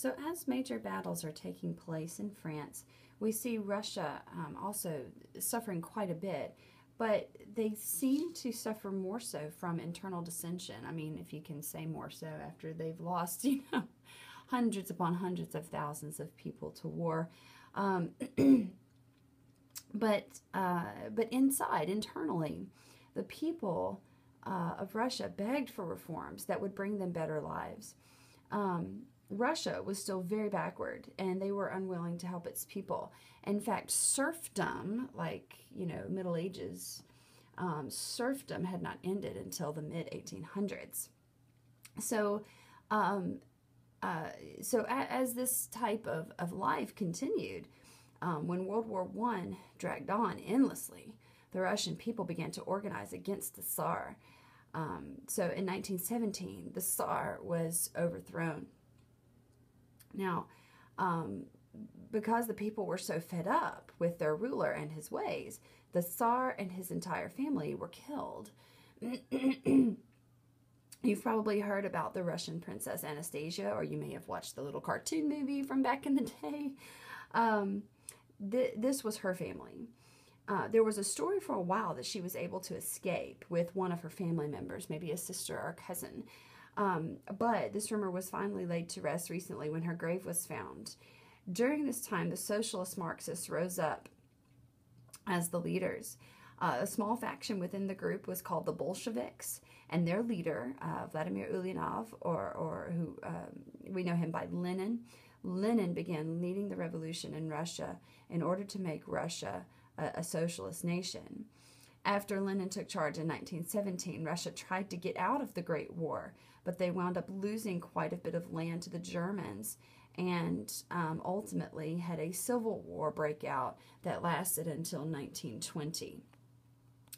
So as major battles are taking place in France, we see Russia also suffering quite a bit, but they seem to suffer more so from internal dissension. I mean, if you can say more so after they've lost, hundreds upon hundreds of thousands of people to war. Um, but internally, the people of Russia begged for reforms that would bring them better lives. Russia was still very backward, and they were unwilling to help its people. In fact, serfdom, like, Middle Ages, serfdom had not ended until the mid-1800s. So, as this type of life continued, when World War I dragged on endlessly, the Russian people began to organize against the Tsar. So in 1917, the Tsar was overthrown. Now, because the people were so fed up with their ruler and his ways, the Tsar and his entire family were killed. You've probably heard about the Russian Princess Anastasia, or you may have watched the little cartoon movie from back in the day. This was her family. There was a story for a while that she was able to escape with one of her family members, maybe a sister or a cousin. But this rumor was finally laid to rest recently when her grave was found. During this time, the socialist Marxists rose up as the leaders. A small faction within the group was called the Bolsheviks, and their leader, Vladimir Ulyanov, or who we know him by Lenin. Lenin began leading the revolution in Russia in order to make Russia a socialist nation. After Lenin took charge in 1917, Russia tried to get out of the Great War, but they wound up losing quite a bit of land to the Germans, and ultimately had a civil war break out that lasted until 1920.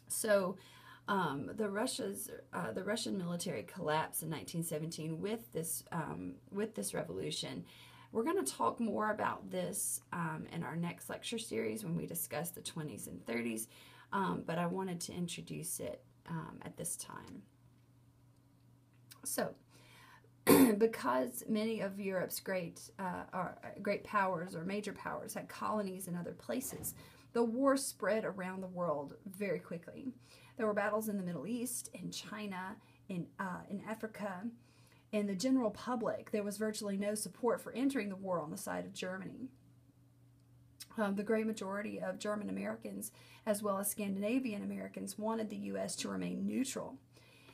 So the Russian military collapsed in 1917 with this revolution. We're going to talk more about this in our next lecture series when we discuss the 20s and 30s, but I wanted to introduce it at this time. So, because many of Europe's great powers or major powers had colonies in other places, the war spread around the world very quickly. There were battles in the Middle East, in China, in Africa. In the general public, there was virtually no support for entering the war on the side of Germany. The great majority of German Americans, as well as Scandinavian Americans, wanted the U.S. to remain neutral.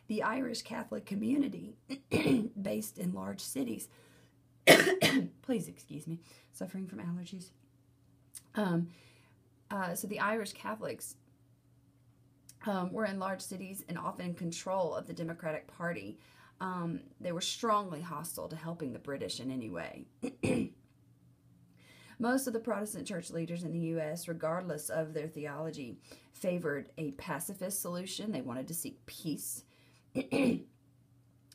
The Irish Catholic community, based in large cities, please excuse me, suffering from allergies. So the Irish Catholics were in large cities and often in control of the Democratic Party. They were strongly hostile to helping the British in any way. Most of the Protestant church leaders in the U.S., regardless of their theology, favored a pacifist solution. They wanted to seek peace.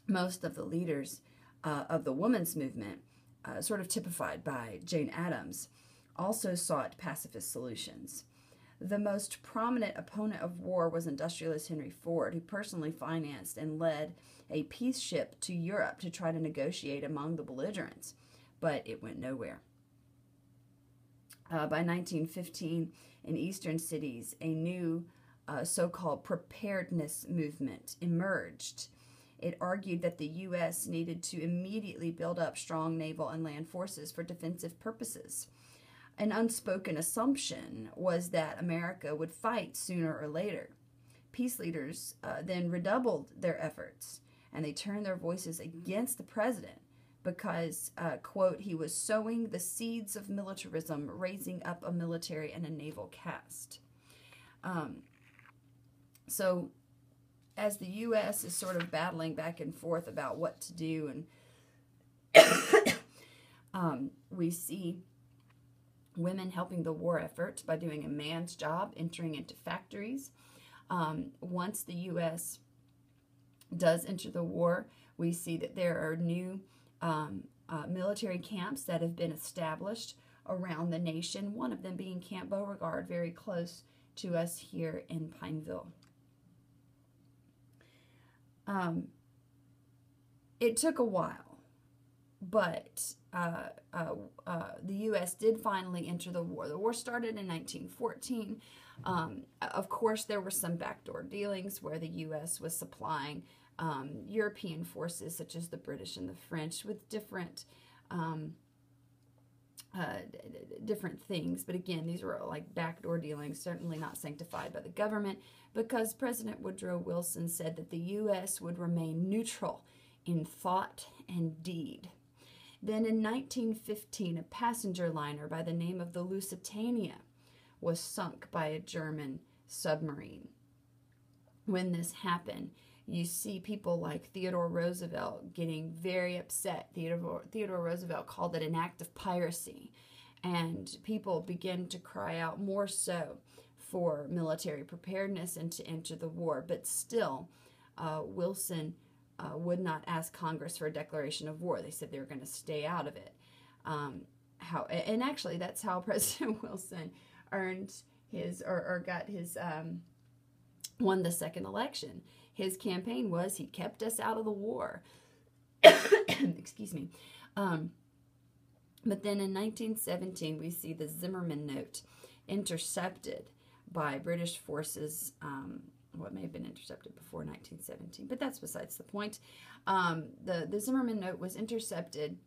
Most of the leaders of the women's movement, sort of typified by Jane Addams, also sought pacifist solutions. The most prominent opponent of war was industrialist Henry Ford, who personally financed and led a peace ship to Europe to try to negotiate among the belligerents, but it went nowhere. By 1915, in eastern cities, a new so-called preparedness movement emerged. It argued that the U.S. needed to immediately build up strong naval and land forces for defensive purposes. An unspoken assumption was that America would fight sooner or later. Peace leaders then redoubled their efforts, and they turned their voices against the president because, quote, he was sowing the seeds of militarism, raising up a military and a naval caste. So as the U.S. is sort of battling back and forth about what to do, and we see women helping the war effort by doing a man's job, entering into factories. Once the U.S. does enter the war, we see that there are new military camps that have been established around the nation, one of them being Camp Beauregard, very close to us here in Pineville. It took a while but the U.S. did finally enter the war. The war started in 1914. Of course, there were some backdoor dealings where the U.S. was supplying European forces, such as the British and the French, with different things. But again, these were like backdoor dealings, certainly not sanctified by the government, because President Woodrow Wilson said that the U.S. would remain neutral in thought and deed. Then in 1915, a passenger liner by the name of the Lusitania was sunk by a German submarine. When this happened, you see people like Theodore Roosevelt getting very upset. Theodore Roosevelt called it an act of piracy, and people began to cry out more so for military preparedness and to enter the war. But still, Wilson would not ask Congress for a declaration of war. They said they were going to stay out of it. And actually, that's how President Wilson earned his, or got his, won the second election. His campaign was, he kept us out of the war. Excuse me. But then in 1917, we see the Zimmerman Note intercepted by British forces. What may have been intercepted before 1917, but that's besides the point. The Zimmerman Note was intercepted,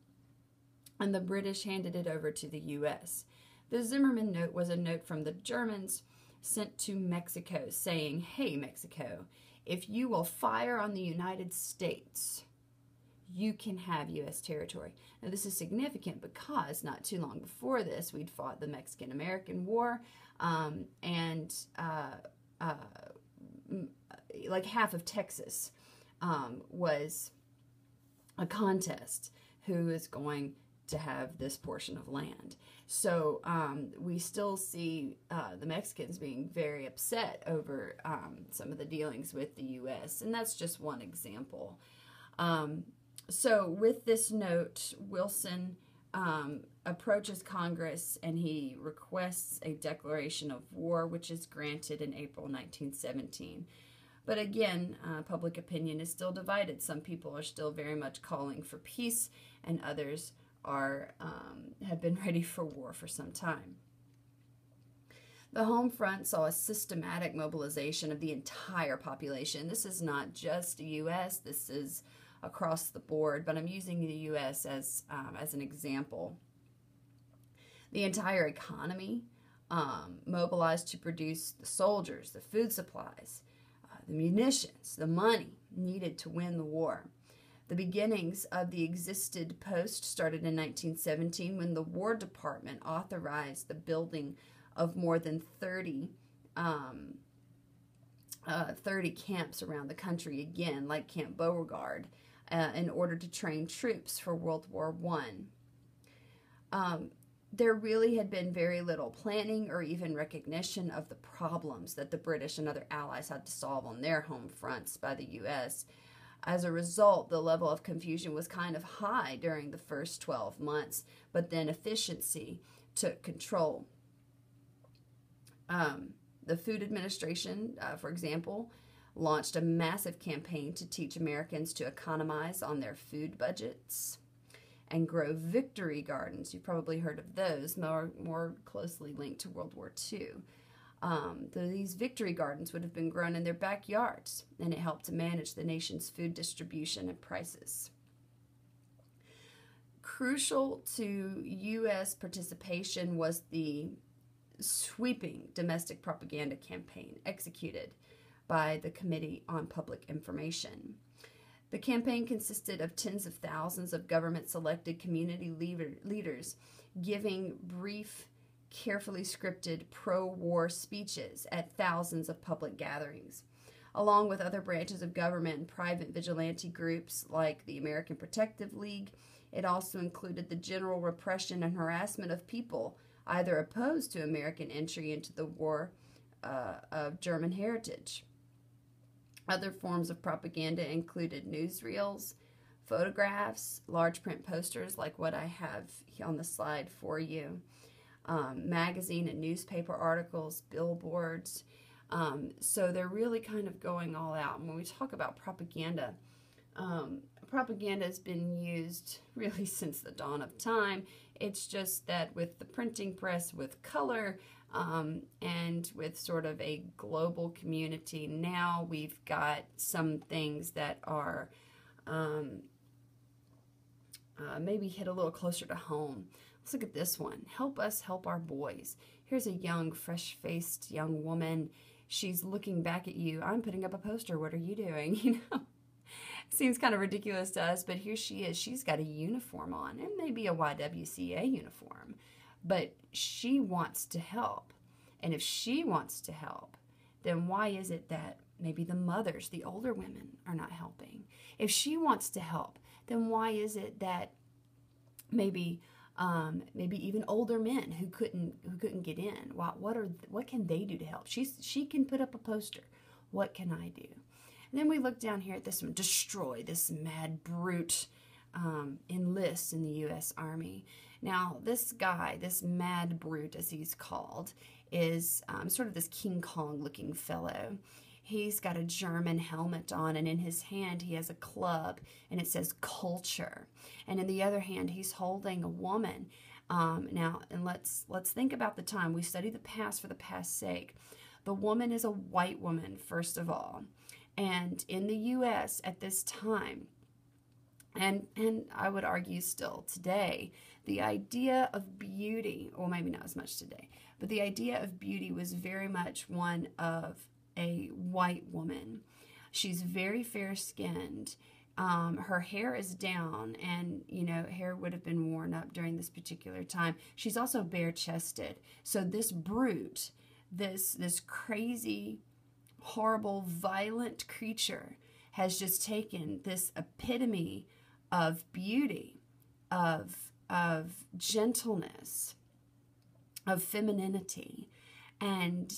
and the British handed it over to the U.S. The Zimmerman Note was a note from the Germans sent to Mexico saying, "Hey, Mexico, if you will fire on the United States, you can have U.S. territory." Now, this is significant because not too long before this, we'd fought the Mexican-American War, and like half of Texas was a contest who is going to have this portion of land. So we still see the Mexicans being very upset over some of the dealings with the U.S., and that's just one example. So with this note, Wilson approaches Congress and he requests a declaration of war, which is granted in April 1917. But again, public opinion is still divided. Some people are still very much calling for peace, and others are have been ready for war for some time. The home front saw a systematic mobilization of the entire population. This is not just the U.S., this is across the board, but I'm using the U.S. as an example. The entire economy mobilized to produce the soldiers, the food supplies, the munitions, the money needed to win the war. The beginnings of the existed post started in 1917 when the War Department authorized the building of more than 30 camps around the country, again, like Camp Beauregard, in order to train troops for World War I. There really had been very little planning or even recognition of the problems that the British and other allies had to solve on their home fronts by the U.S. As a result, the level of confusion was kind of high during the first 12 months, but then efficiency took control. The Food Administration, for example, launched a massive campaign to teach Americans to economize on their food budgets and grow victory gardens. You've probably heard of those, more closely linked to World War II. These victory gardens would have been grown in their backyards, and it helped to manage the nation's food distribution and prices. Crucial to U.S. participation was the sweeping domestic propaganda campaign executed by the Committee on Public Information. The campaign consisted of tens of thousands of government-selected community leaders giving brief, carefully scripted pro-war speeches at thousands of public gatherings, along with other branches of government and private vigilante groups like the American Protective League. It also included the general repression and harassment of people either opposed to American entry into the war of German heritage. Other forms of propaganda included newsreels, photographs, large print posters like what I have on the slide for you, magazine and newspaper articles, billboards. So they're really kind of going all out. And when we talk about propaganda, Propaganda has been used really since the dawn of time. It's just that with the printing press, with color, and with sort of a global community, now we've got some things that are maybe hit a little closer to home. Let's look at this one. Help us help our boys. Here's a young, fresh-faced young woman. She's looking back at you. I'm putting up a poster. What are you doing? You know, seems kind of ridiculous to us, but here she is. She's got a uniform on. It may be a YWCA uniform, but she wants to help. And if she wants to help, then why is it that maybe the mothers, the older women, are not helping? If she wants to help, then why is it that maybe even older men who couldn't get in? What can they do to help? She can put up a poster. What can I do? And then we look down here at this one. Destroy this mad brute. Enlists in the U.S. Army. Now this guy, this mad brute as he's called, is sort of this King Kong looking fellow. He's got a German helmet on, and in his hand he has a club, and it says culture. And in the other hand, he's holding a woman. Now, and let's think about the time. We study the past for the past's sake. The woman is a white woman, first of all. And in the U.S. at this time, and I would argue still today, the idea of beauty, or maybe not as much today, but the idea of beauty was very much one of a white woman. She's very fair-skinned. Her hair is down, and, you know, hair would have been worn up during this particular time. She's also bare-chested. So this brute, this crazy, horrible, violent creature has just taken this epitome of beauty, of gentleness, of femininity, and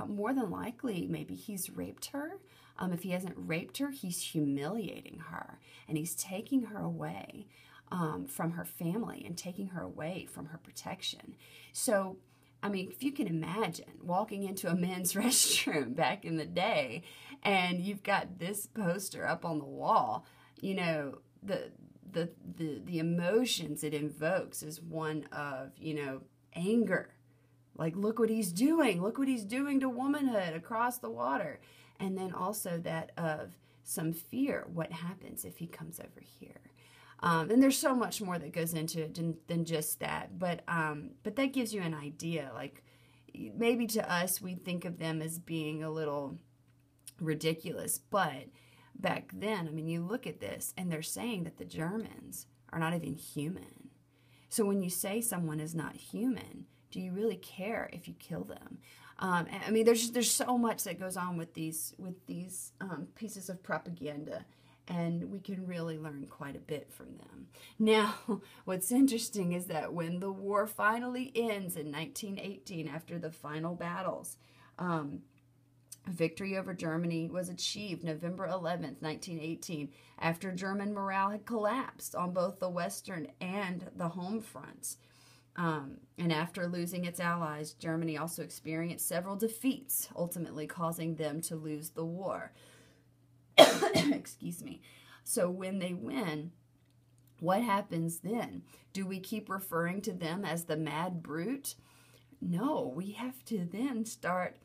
more than likely, maybe he's raped her. If he hasn't raped her, he's humiliating her, and he's taking her away from her family and taking her away from her protection. So, I mean, if you can imagine walking into a men's restroom back in the day, and you've got this poster up on the wall, you know, the emotions it invokes is one of, you know, anger. Like, look what he's doing. Look what he's doing to womanhood across the water. And then also that of some fear. What happens if he comes over here? And there's so much more that goes into it than just that. But that gives you an idea. Like, maybe to us, we think of them as being a little ridiculous. But back then, I mean, you look at this, and they're saying that the Germans are not even human. So when you say someone is not human, do you really care if you kill them? I mean, there's so much that goes on with these pieces of propaganda, and we can really learn quite a bit from them. Now, what's interesting is that when the war finally ends in 1918, after the final battles, victory over Germany was achieved November 11th, 1918, after German morale had collapsed on both the Western and the home fronts. And after losing its allies, Germany also experienced several defeats, ultimately causing them to lose the war. Excuse me. So when they win, what happens then? Do we keep referring to them as the mad brute? No, we have to then start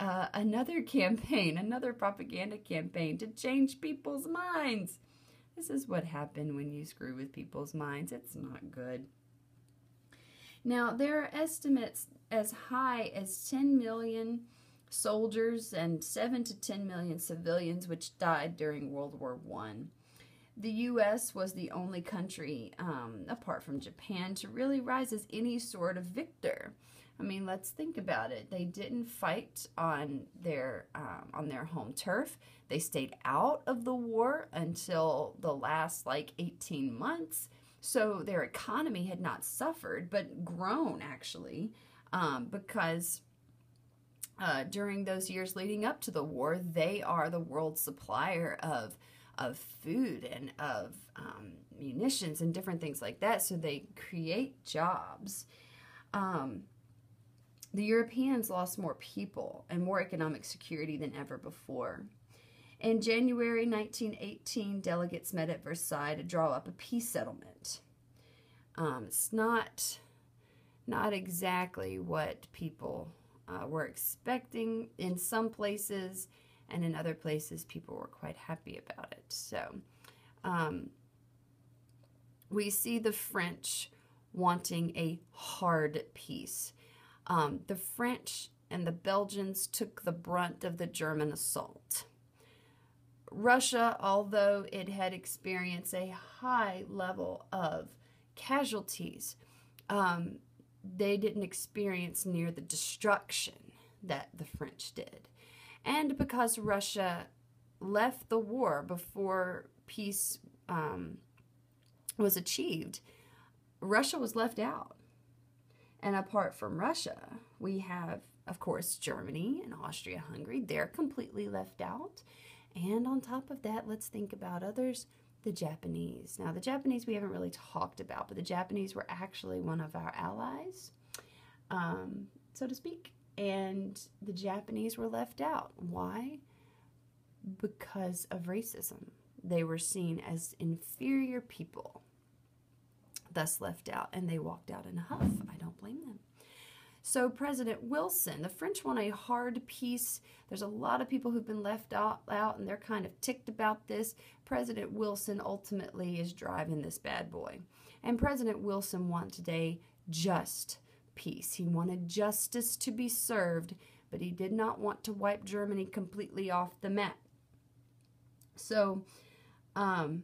another campaign, another propaganda campaign to change people's minds. This is what happened when you screw with people's minds. It's not good. Now, there are estimates as high as 10 million soldiers and 7 to 10 million civilians which died during World War I. The U.S. was the only country, apart from Japan, to really rise as any sort of victor. I mean, let's think about it. They didn't fight on their home turf. They stayed out of the war until the last, 18 months. So their economy had not suffered, but grown, actually, because during those years leading up to the war, they are the world supplier of food and of munitions and different things like that. So they create jobs. The Europeans lost more people and more economic security than ever before. In January 1918, delegates met at Versailles to draw up a peace settlement. It's not exactly what people were expecting in some places, and in other places people were quite happy about it. So we see the French wanting a hard peace. The French and the Belgians took the brunt of the German assault. Russia, although it had experienced a high level of casualties, they didn't experience near the destruction that the French did. And because Russia left the war before peace was achieved, Russia was left out. And apart from Russia, we have, of course, Germany and Austria-Hungary. They're completely left out. And on top of that, let's think about others. The Japanese. Now, the Japanese we haven't really talked about, but the Japanese were actually one of our allies, so to speak. And the Japanese were left out. Why? Because of racism. They were seen as inferior people, thus left out, and they walked out in a huff. I don't blame them. So President Wilson, the French want a hard peace. There's a lot of people who've been left out, and they're kind of ticked about this. President Wilson ultimately is driving this bad boy. And President Wilson wanted a just peace. He wanted justice to be served, but he did not want to wipe Germany completely off the map. So the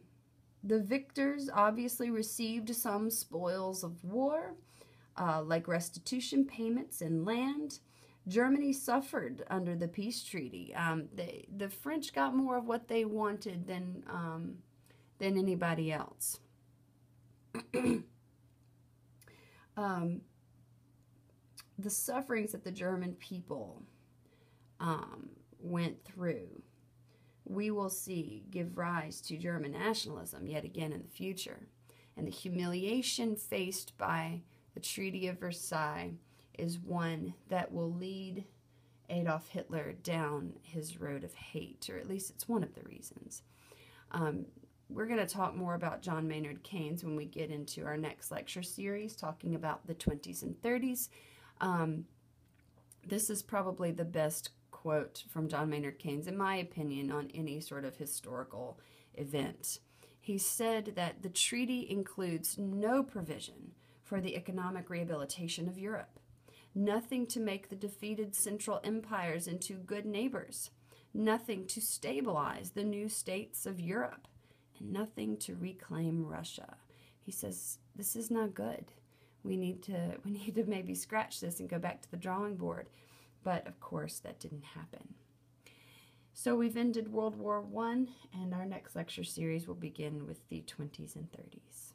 victors obviously received some spoils of war, like restitution payments and land. Germany suffered under the peace treaty. The French got more of what they wanted than anybody else. The sufferings that the German people went through, we will see give rise to German nationalism yet again in the future. And the humiliation faced by the Treaty of Versailles is one that will lead Adolf Hitler down his road of hate, or at least it's one of the reasons. We're going to talk more about John Maynard Keynes when we get into our next lecture series, talking about the 20s and 30s. This is probably the best quote from John Maynard Keynes, in my opinion, on any sort of historical event. He said that the treaty includes no provision for the economic rehabilitation of Europe, nothing to make the defeated Central Empires into good neighbors, nothing to stabilize the new states of Europe, and nothing to reclaim Russia. He says, this is not good. We need to maybe scratch this and go back to the drawing board. But, of course, that didn't happen. So we've ended World War I, and our next lecture series will begin with the 20s and 30s.